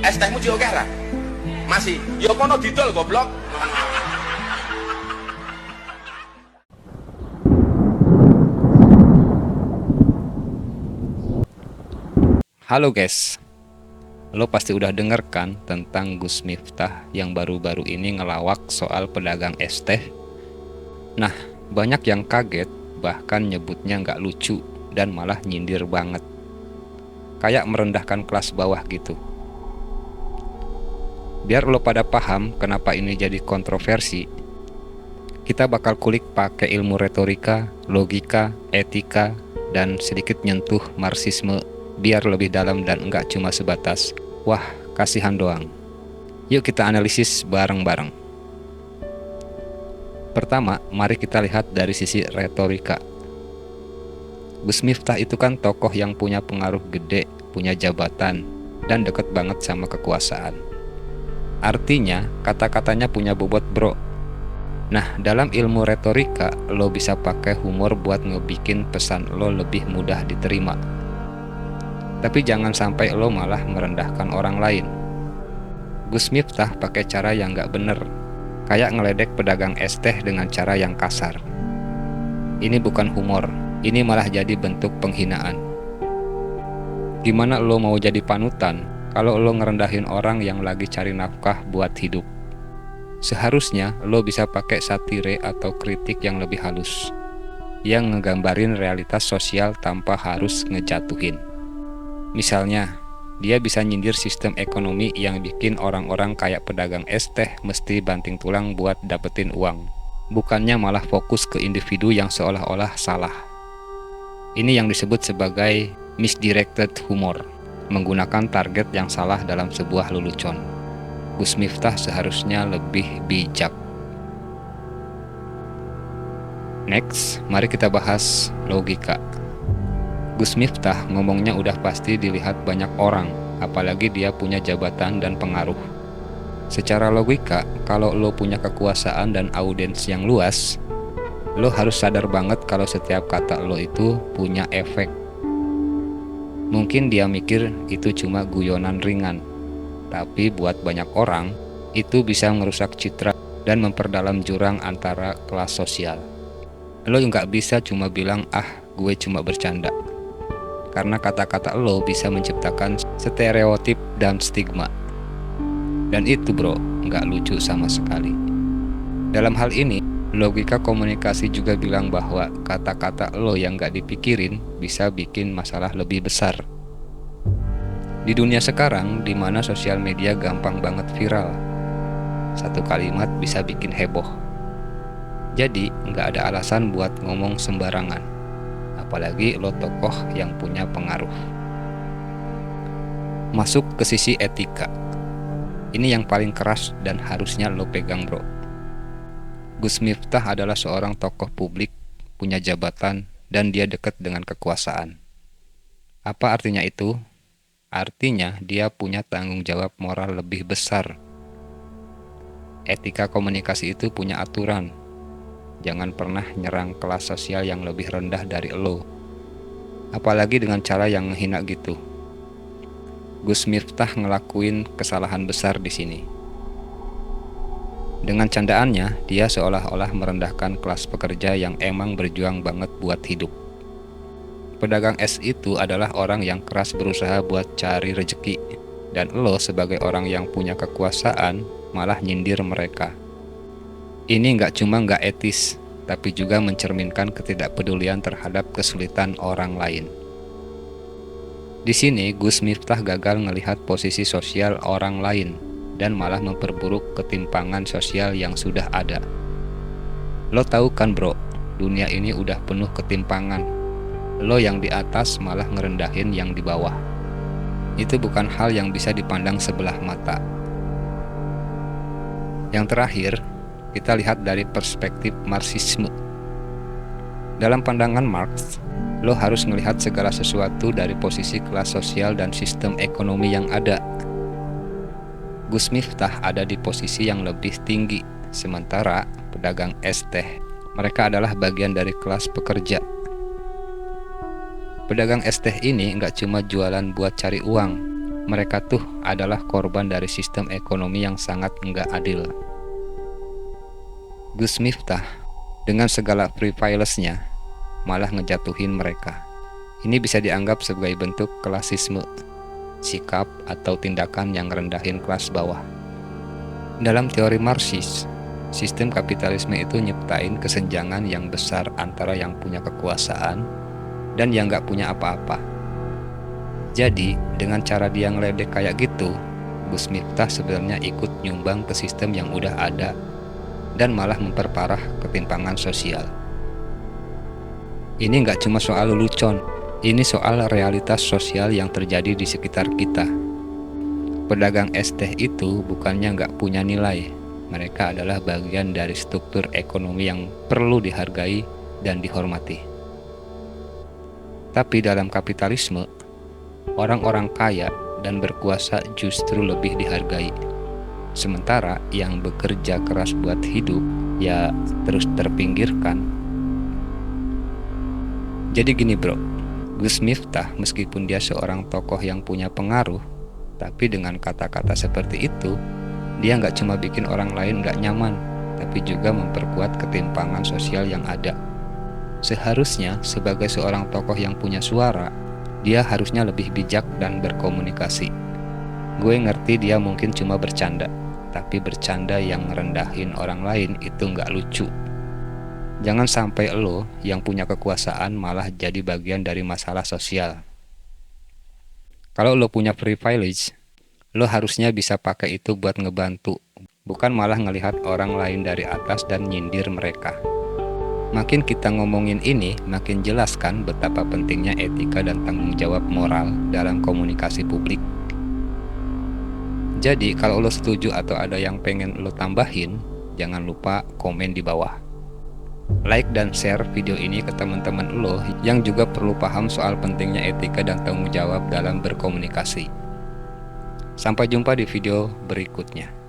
Es tehmu diokeh ra? Masih. Ya kono didol goblok. Halo guys, lo pasti udah denger kan tentang Gus Miftah yang baru-baru ini ngelawak soal pedagang es teh? Nah, banyak yang kaget, bahkan nyebutnya nggak lucu dan malah nyindir banget. Kayak merendahkan kelas bawah gitu. Biar lo pada paham kenapa ini jadi kontroversi, kita bakal kulik pakai ilmu retorika, logika, etika, dan sedikit nyentuh marxisme biar lebih dalam dan enggak cuma sebatas wah kasihan doang. Yuk kita analisis bareng-bareng. Pertama, mari kita lihat dari sisi retorika. Gus Miftah itu kan tokoh yang punya pengaruh gede, punya jabatan, dan deket banget sama kekuasaan. Artinya, kata-katanya punya bobot bro. Nah, dalam ilmu retorika, lo bisa pakai humor buat ngebikin pesan lo lebih mudah diterima. Tapi jangan sampai lo malah merendahkan orang lain. Gus Miftah pakai cara yang nggak bener, kayak ngeledek pedagang es teh dengan cara yang kasar. Ini bukan humor, ini malah jadi bentuk penghinaan. Gimana lo mau jadi panutan kalau lo ngerendahin orang yang lagi cari nafkah buat hidup? Seharusnya lo bisa pakai satire atau kritik yang lebih halus, yang ngegambarin realitas sosial tanpa harus ngejatuhin. Misalnya, dia bisa nyindir sistem ekonomi yang bikin orang-orang kayak pedagang es teh mesti banting tulang buat dapetin uang. Bukannya malah fokus ke individu yang seolah-olah salah. Ini yang disebut sebagai misdirected humor, menggunakan target yang salah dalam sebuah lelucon. Gus Miftah seharusnya lebih bijak. Next, mari kita bahas logika. Gus Miftah ngomongnya udah pasti dilihat banyak orang, apalagi dia punya jabatan dan pengaruh. Secara logika, kalau lo punya kekuasaan dan audiens yang luas, lo harus sadar banget kalau setiap kata lo itu punya efek. Mungkin dia mikir itu cuma guyonan ringan, tapi buat banyak orang, itu bisa merusak citra dan memperdalam jurang antara kelas sosial. Lo nggak bisa cuma bilang, gue cuma bercanda. Karena kata-kata lo bisa menciptakan stereotip dan stigma. Dan itu bro, nggak lucu sama sekali. Dalam hal ini, logika komunikasi juga bilang bahwa kata-kata lo yang nggak dipikirin bisa bikin masalah lebih besar. Di dunia sekarang, di mana sosial media gampang banget viral, satu kalimat bisa bikin heboh. Jadi, nggak ada alasan buat ngomong sembarangan. Apalagi lo tokoh yang punya pengaruh. Masuk ke sisi etika. Ini yang paling keras dan harusnya lo pegang bro. Gus Miftah adalah seorang tokoh publik, punya jabatan, dan dia dekat dengan kekuasaan. Apa artinya itu? Artinya dia punya tanggung jawab moral lebih besar. Etika komunikasi itu punya aturan. Jangan pernah nyerang kelas sosial yang lebih rendah dari lo. Apalagi dengan cara yang menghina gitu. Gus Miftah ngelakuin kesalahan besar di sini. Dengan candaannya, dia seolah-olah merendahkan kelas pekerja yang emang berjuang banget buat hidup. Pedagang es itu adalah orang yang keras berusaha buat cari rejeki. Dan lo sebagai orang yang punya kekuasaan malah nyindir mereka. Ini nggak cuma nggak etis, tapi juga mencerminkan ketidakpedulian terhadap kesulitan orang lain. Di sini, Gus Miftah gagal melihat posisi sosial orang lain dan malah memperburuk ketimpangan sosial yang sudah ada. Lo tahu kan bro, dunia ini udah penuh ketimpangan. Lo yang di atas malah ngerendahin yang di bawah. Itu bukan hal yang bisa dipandang sebelah mata. Yang terakhir, kita lihat dari perspektif marxisme. Dalam pandangan Marx, lo harus melihat segala sesuatu dari posisi kelas sosial dan sistem ekonomi yang ada. Gus Miftah ada di posisi yang lebih tinggi, sementara pedagang es teh, mereka adalah bagian dari kelas pekerja. Pedagang es teh ini nggak cuma jualan buat cari uang, Mereka tuh adalah korban dari sistem ekonomi yang sangat enggak adil. Gus Miftah dengan segala privilege-nya malah ngejatuhin mereka. Ini bisa dianggap sebagai bentuk klasisme, sikap atau tindakan yang rendahin kelas bawah. Dalam teori Marxis, sistem kapitalisme itu nyiptain kesenjangan yang besar antara yang punya kekuasaan dan yang nggak punya apa-apa. Jadi, dengan cara dia ngeledek kayak gitu, Gus Miftah sebenarnya ikut nyumbang ke sistem yang udah ada dan malah memperparah ketimpangan sosial. Ini nggak cuma soal lelucon, ini soal realitas sosial yang terjadi di sekitar kita. Pedagang es teh itu bukannya nggak punya nilai, mereka adalah bagian dari struktur ekonomi yang perlu dihargai dan dihormati. Tapi dalam kapitalisme, orang-orang kaya dan berkuasa justru lebih dihargai. Sementara yang bekerja keras buat hidup ya terus terpinggirkan. Jadi gini bro, Gus Miftah meskipun dia seorang tokoh yang punya pengaruh, tapi dengan kata-kata seperti itu, dia nggak cuma bikin orang lain nggak nyaman, tapi juga memperkuat ketimpangan sosial yang ada. Seharusnya sebagai seorang tokoh yang punya suara, dia harusnya lebih bijak dan berkomunikasi. Gue ngerti dia mungkin cuma bercanda, tapi bercanda yang ngerendahin orang lain itu nggak lucu. Jangan sampai lo yang punya kekuasaan malah jadi bagian dari masalah sosial. Kalau lo punya privilege, lo harusnya bisa pakai itu buat ngebantu, bukan malah ngelihat orang lain dari atas dan nyindir mereka. Makin kita ngomongin ini, makin jelas kan betapa pentingnya etika dan tanggung jawab moral dalam komunikasi publik. Jadi kalau lo setuju atau ada yang pengen lo tambahin, jangan lupa komen di bawah. Like dan share video ini ke teman-teman lo yang juga perlu paham soal pentingnya etika dan tanggung jawab dalam berkomunikasi. Sampai jumpa di video berikutnya.